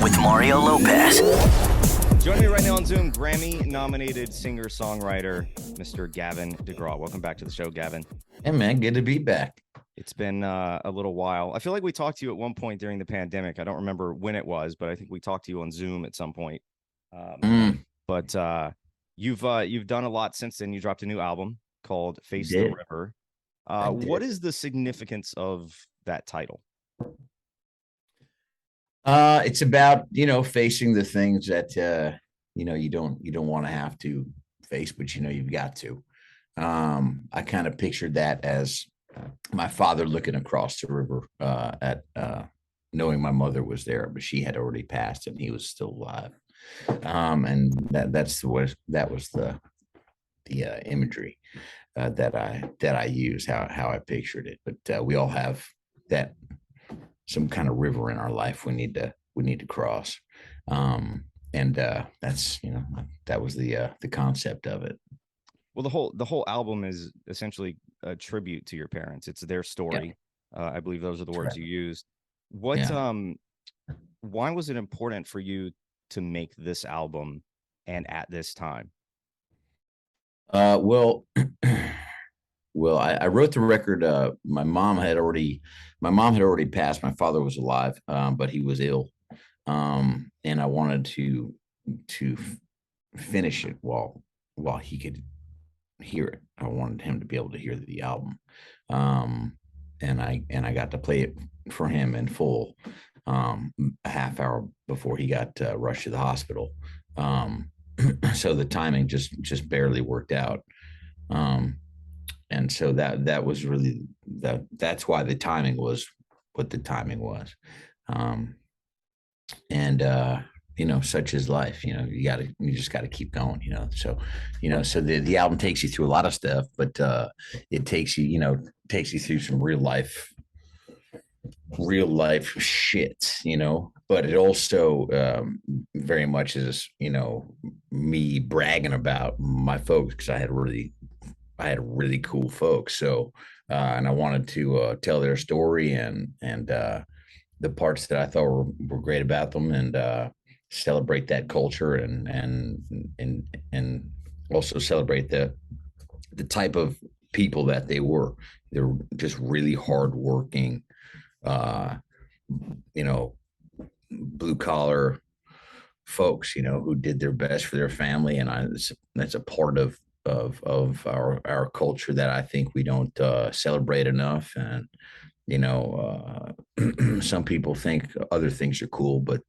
with Mario Lopez. Joining me right now on Zoom, Grammy-nominated singer-songwriter, Mr. Gavin DeGraw. Welcome back to the show, Gavin. Hey, man, good to be back. It's been a little while. I feel like we talked to you at one point during the pandemic. I don't remember when it was, but I think we talked to you on Zoom at some point. But you've done a lot since then. You dropped a new album called Face the River. What is the significance of that title? It's about, facing the things that, you don't want to have to face, but, you've got to. I kind of pictured that as my father looking across the river knowing my mother was there, but she had already passed and he was still alive. And that was the imagery that I use, how I pictured it. But we all have that some kind of river in our life we need to cross. And that's, that was the concept of it. Well, the whole album is essentially a tribute to your parents. It's their story. Yeah. I believe those are the words you used. Why was it important for you to make this album and at this time? Well, I wrote the record. My mom had already passed. My father was alive, but he was ill. And I wanted to finish it while he could hear it. I wanted him to be able to hear the album. And I got to play it for him in full, a half hour before he got rushed to the hospital. So the timing just barely worked out. And so that was really that's why the timing was what the timing was. Such is life, you just got to keep going, so the album takes you through a lot of stuff, but it takes you through some real life shit, but it also very much is, me bragging about my folks, because I had really cool folks. So, and I wanted to tell their story and the parts that I thought were great about them, and celebrate that culture and also celebrate the type of people that they were. They're just really hardworking, blue collar folks, who did their best for their family. And that's a part of our culture that I think we don't celebrate enough. And some people think other things are cool, but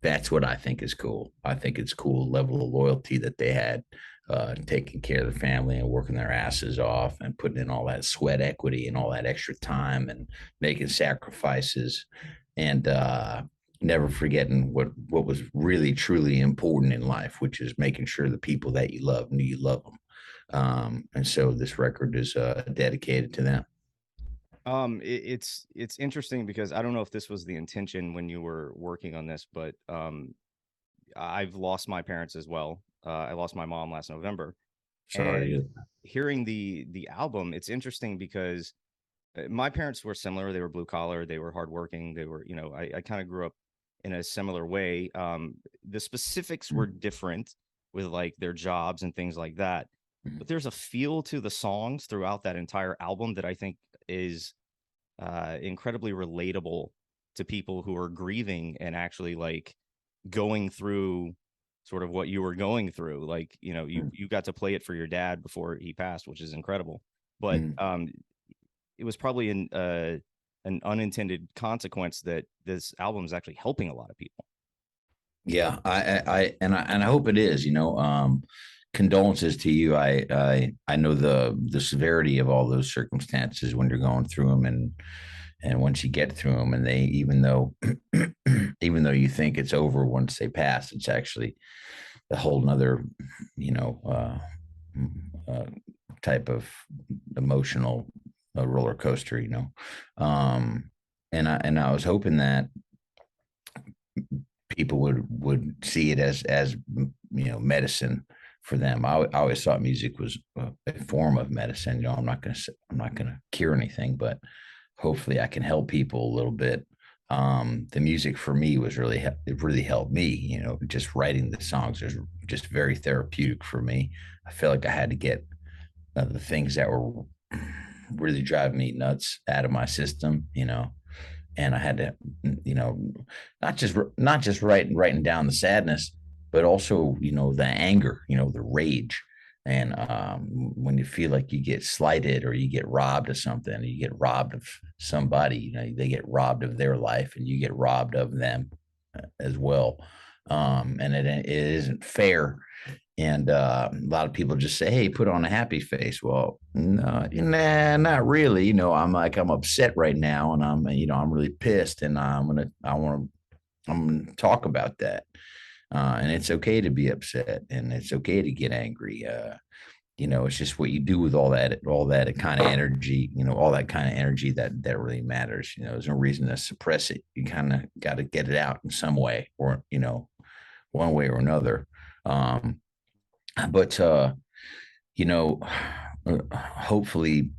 that's what I think is cool. I think it's cool level of loyalty that they had, taking care of the family and working their asses off and putting in all that sweat equity and all that extra time and making sacrifices, and never forgetting what was really truly important in life, which is making sure the people that you love knew you love them. And so this record is dedicated to them. It's interesting because I don't know if this was the intention when you were working on this, but I've lost my parents as well. I lost my mom last November. Sorry. And hearing the album, it's interesting because my parents were similar. They were blue collar. They were hardworking. They were, I kind of grew up in a similar way. The specifics were different with like their jobs and things like that. But there's a feel to the songs throughout that entire album that I think is incredibly relatable to people who are grieving and actually like going through sort of what you were going through. Like, you got to play it for your dad before he passed, which is incredible. But it was probably an unintended consequence that this album is actually helping a lot of people. Yeah, I hope it is. Condolences to you. I know the severity of all those circumstances when you're going through them, and once you get through them, and they even though you think it's over once they pass, it's actually a whole nother type of emotional roller coaster. And I was hoping that people would see it as medicine for them. I always thought music was a form of medicine. I'm not going to cure anything, but hopefully I can help people a little bit The music for me was really, it really helped me, just writing the songs is just very therapeutic for me. I felt like I had to get the things that were really driving me nuts out of my system, and I had to, you know, not just writing down the sadness, but also, the anger, the rage. And when you feel like you get slighted or you get robbed of something, or you get robbed of somebody, they get robbed of their life and you get robbed of them as well. And it isn't fair. And a lot of people just say, "Hey, put on a happy face." Well, no, nah, not really. I'm upset right now, and I'm really pissed, and I'm gonna talk about that. And it's okay to be upset, and it's okay to get angry. It's just what you do with all that kind of energy, all that kind of energy that really matters. There's no reason to suppress it. You kind of got to get it out in some way, or one way or another. Um, but you know hopefully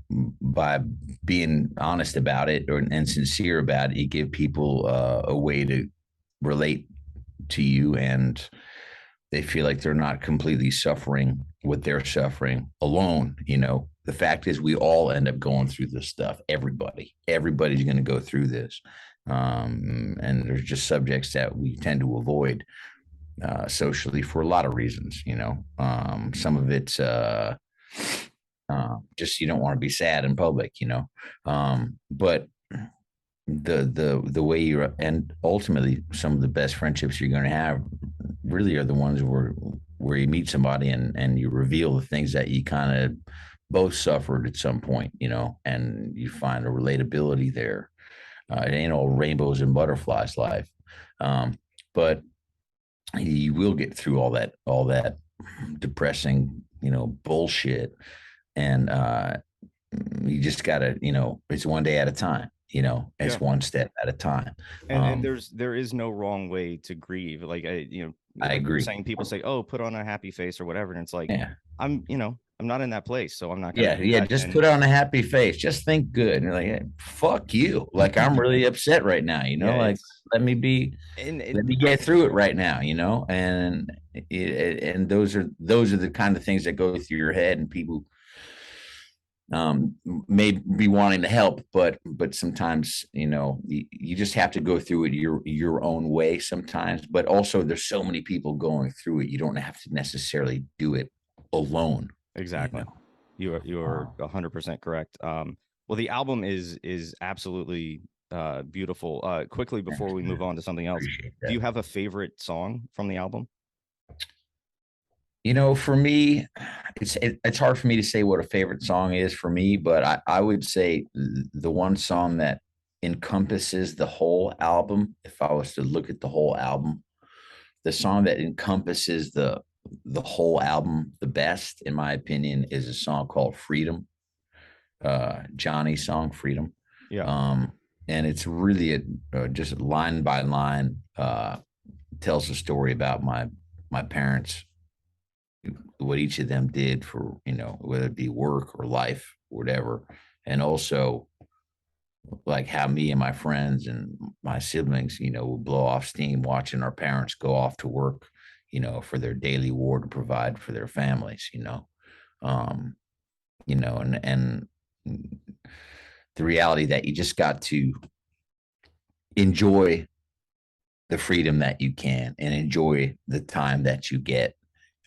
by being honest about it and sincere about it, you give people a way to relate to you, and they feel like they're not completely suffering what they're suffering alone. The fact is, we all end up going through this stuff. Everybody's going to go through this. And there's just subjects that we tend to avoid socially for a lot of reasons. Some of it's just you don't want to be sad in public. But the way you're, and ultimately some of the best friendships you're going to have really are the ones where you meet somebody and you reveal the things that you kind of both suffered at some point, and you find a relatability there. It ain't all rainbows and butterflies life. But you will get through all that depressing, bullshit. And you just gotta, it's one day at a time, Yeah. it's one step at a time. And there is no wrong way to grieve. Like I like you're agree. saying, people say, "Oh, put on a happy face" or whatever, and it's like, Yeah. I'm not in that place, so I'm not gonna Yeah. do Yeah. that. Just And put on a happy face. Just think good. And you're like, hey, fuck you. Like, I'm really upset right now, yeah, like, it's let me be, and let me get through it right now, and those are the kind of things that go through your head, and people may be wanting to help, but sometimes you just have to go through it your own way sometimes. But also, there's so many people going through it, you don't have to necessarily do it alone. you exactly. know You're um, 100% correct. Well, the album is absolutely beautiful. Quickly before we move on to something else, appreciate do you that. have a favorite song from the album? For me, it's hard for me to say what a favorite song is for me, but I would say the one song that encompasses the whole album, if I was to look at the whole album, the song that encompasses the whole album the best, in my opinion, is a song called Freedom. Johnny's song Freedom. Yeah. um and it's really just line by line, tells a story about my parents, what each of them did for, whether it be work or life or whatever. And also, like, how me and my friends and my siblings, would blow off steam watching our parents go off to work, for their daily war to provide for their families. Um, and the reality that you just got to enjoy the freedom that you can and enjoy the time that you get,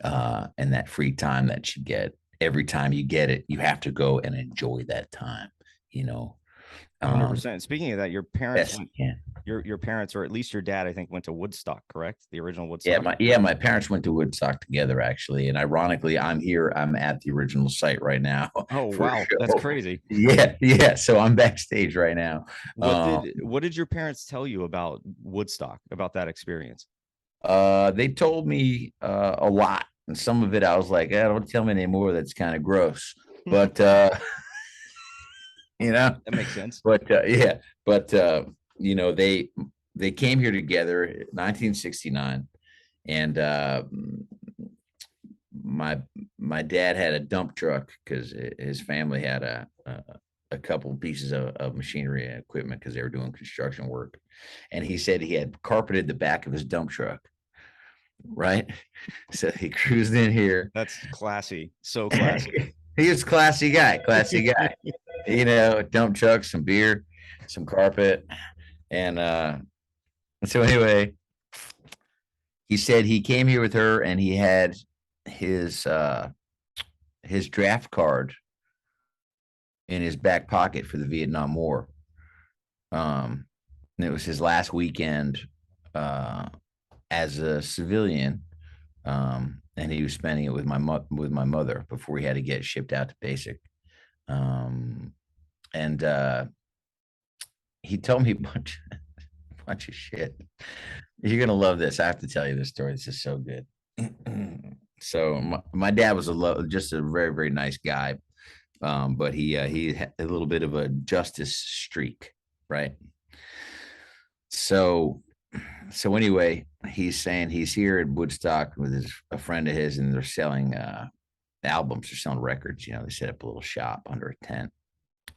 and that free time that you get. Every time you get it, you have to go and enjoy that time, you know, um, 100%. Speaking of that, your parents best went you can. your parents, or at least your dad, I think, went to Woodstock, correct? The original Yeah, Woodstock. my parents went to Woodstock together, actually, and ironically, I'm here. I'm at the original site right now Oh, for a wow, that's show. crazy. Yeah, yeah. So I'm backstage right now. Um, What did your parents tell you about Woodstock, about that experience? they told me a lot, and some of it I was like, don't tell me anymore. That's kind of gross. But you know, That makes sense. but yeah, but they came here together in 1969, and my my dad had a dump truck because his family had a couple pieces of machinery and equipment because they were doing construction work. And he said he had carpeted the back of his dump truck. Right. So he cruised in here. That's classy. So classy. He was a classy guy, classy guy. Dump truck, some beer, some carpet. And so anyway, he said he came here with her and he had his draft card in his back pocket for the Vietnam War. And it was his last weekend as a civilian. And he was spending it with my mother before he had to get shipped out to basic. And he told me a bunch of shit. You're gonna love this. I have to tell you this story. This is so good. So my dad was just a very, very nice guy, but he had a little bit of a justice streak, right? So anyway, he's saying he's here at Woodstock with a friend of his, and they're selling albums, they're selling records. They set up a little shop under a tent,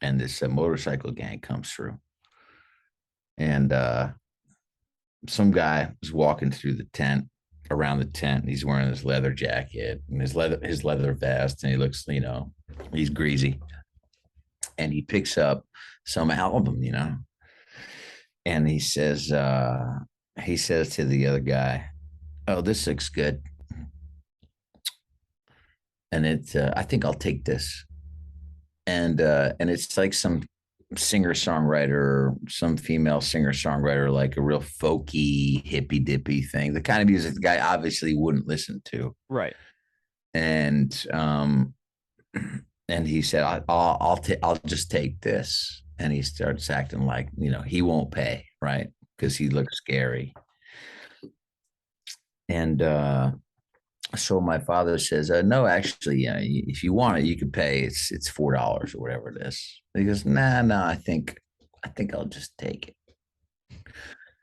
and this motorcycle gang comes through, and some guy was walking through the tent, around the tent, and he's wearing this leather jacket and his leather vest, and he looks, he's greasy, and he picks up some album, and he says to the other guy, "Oh, this looks good, and I think I'll take this." And it's like some singer-songwriter, some female singer-songwriter, like a real folky, hippy-dippy thing, the kind of music the guy obviously wouldn't listen to. Right. And he said, I'll just take this. And he starts acting like, he won't pay, right? Because he looks scary. And so my father says, "No, actually, if you want it, you can pay. It's $4 or whatever it is." He goes, "Nah, I think I'll just take it."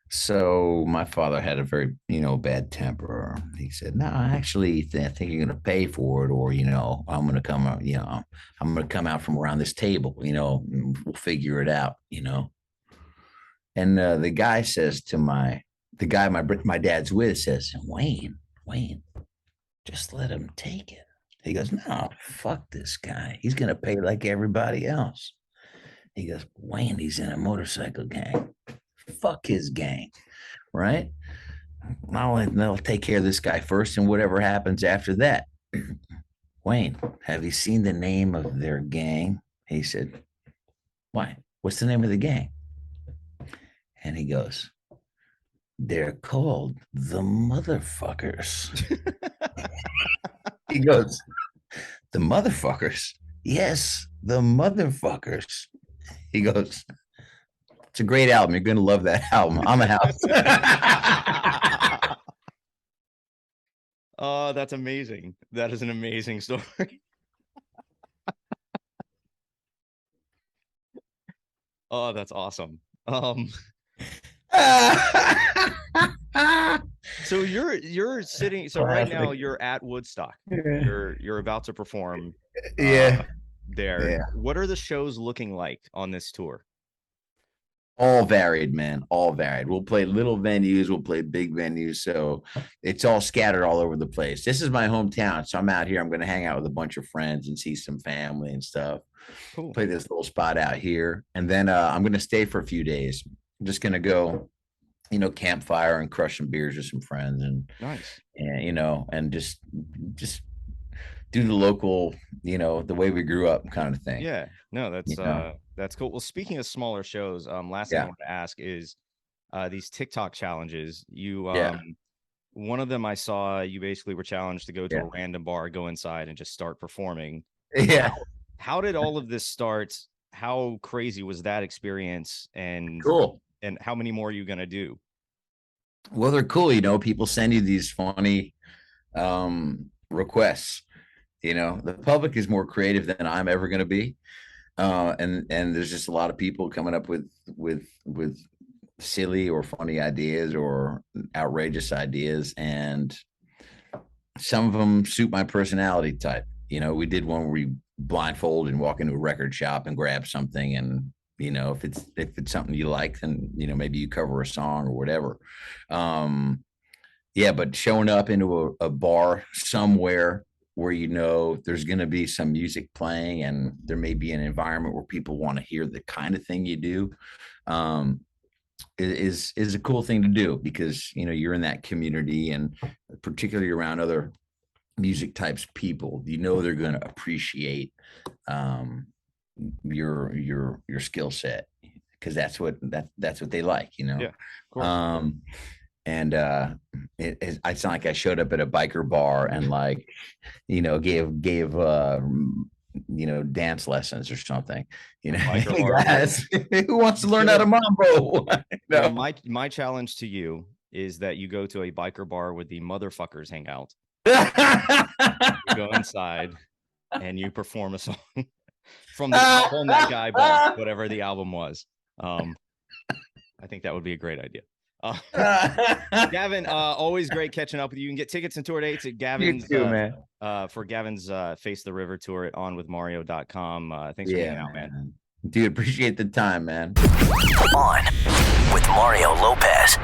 So my father had a very, bad temper. He said, "No, actually, I think you're going to pay for it, or I'm going to come out, I'm going to come out from around this table, and we'll figure it out, And the guy says to the guy my dad's with says, Wayne, just let him take it." He goes, "No, fuck this guy. He's going to pay like everybody else." He goes, "Wayne, he's in a motorcycle gang. Fuck his gang, right? They'll take care of this guy first, and whatever happens after that." "Wayne, have you seen the name of their gang?" He said, "Why? What's the name of the gang?" And he goes, "They're called the Motherfuckers." He goes, "The Motherfuckers?" "Yes, the Motherfuckers." He goes, "It's a great album. You're going to love that album. I'm a house." Oh, that's amazing. That is an amazing story. Oh, that's awesome. So you're sitting. So right now you're at Woodstock. You're about to perform. Yeah. There. Yeah. What are the shows looking like on this tour? All varied, man. All varied. We'll play little venues. We'll play big venues. So it's all scattered all over the place. This is my hometown. So I'm out here. I'm going to hang out with a bunch of friends and see some family and stuff. Cool. Play this little spot out here. And then I'm going to stay for a few days. I'm just going to go, campfire and crush some beers with some friends and, nice. And, and just do the local, the way we grew up kind of thing. Yeah. No, that's cool. Well, speaking of smaller shows, last thing I want to ask is these TikTok challenges. One of them I saw, you basically were challenged to go to a random bar, go inside and just start performing. Yeah. How did all of this start? How crazy was that experience? And cool. And how many more are you going to do? Well, they're cool. People send you these funny requests. The public is more creative than I'm ever going to be. And there's just a lot of people coming up with silly or funny ideas or outrageous ideas. And some of them suit my personality type. We did one where blindfold and walk into a record shop and grab something. And, if it's something you like, then, maybe you cover a song or whatever. Yeah, but showing up into a bar somewhere where there's going to be some music playing and there may be an environment where people want to hear the kind of thing you do, is a cool thing to do, because you're in that community, and particularly around other music types people, they're going to appreciate your skill set, because that's what they like. Yeah, of course. And I sound like I showed up at a biker bar and gave dance lessons or something. Hey guys, who wants to learn how to mambo? Well, my challenge to you is that you go to a biker bar where the motherfuckers hang out. You go inside and you perform a song from the album That Guy Bought, whatever the album was. I think that would be a great idea. Gavin, always great catching up with you. You can get tickets and tour dates at Gavins. You too, man. For Gavin's Face the River tour at onwithmario.com. Thanks for hanging out, man. Dude, appreciate the time, man. On with Mario Lopez.